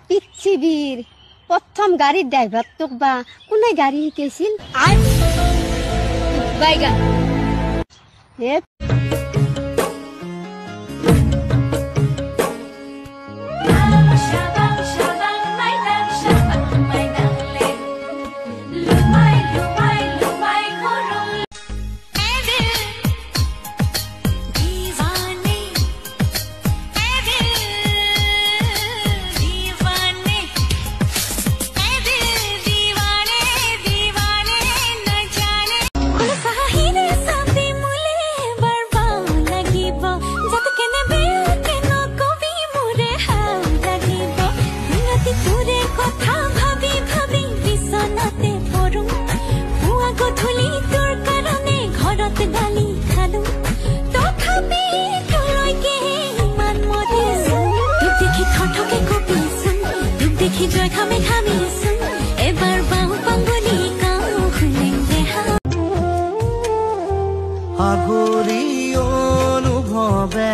পৃথিবীর প্রথম গাড়ির ড্রাইভার তো বা কোন গাড়ি শিখেছিল বাইগা আগৰি অনুভৱে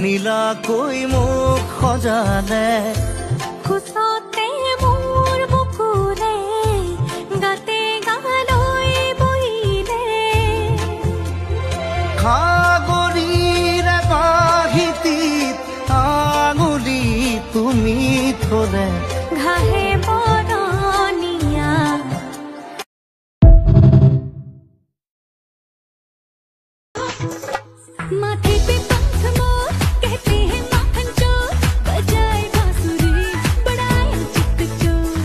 নীলাকৈ মোক সজালে খুচতে মোৰ বুকুৰে গাতে গালৈ বহিলে সাগৰীৰে বাহিতিত আঙুলি তুমি থলে ঘাহে বৰণীয়া माथे पे पंख मोर कहते हैं माखन चोर बजाए बांसुरी बड़ाए चिक चोर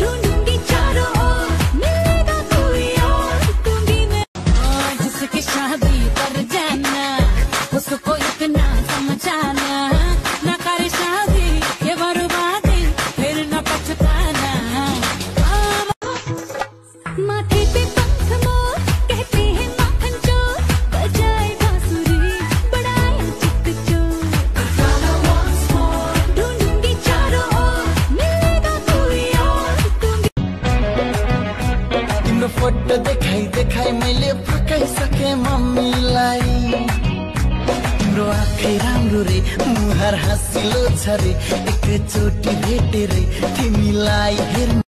ढूंढूंगी चारों ओर मिलेगा कोई और तुम भी मैं जिसकी शादी पर जाना उसको इतना समझाना ना करे शादी ये बर्बादी फिर न पछताना माथे पे पंख मोर कहते हैं फोटो देखाई देखाई मैले फकाइसके मम्मीलाई तिम्रो आँखै राम्रो रे मुहार हाँसिलो छ रे एकचोटि भेटेरै तिमीलाई हेर्न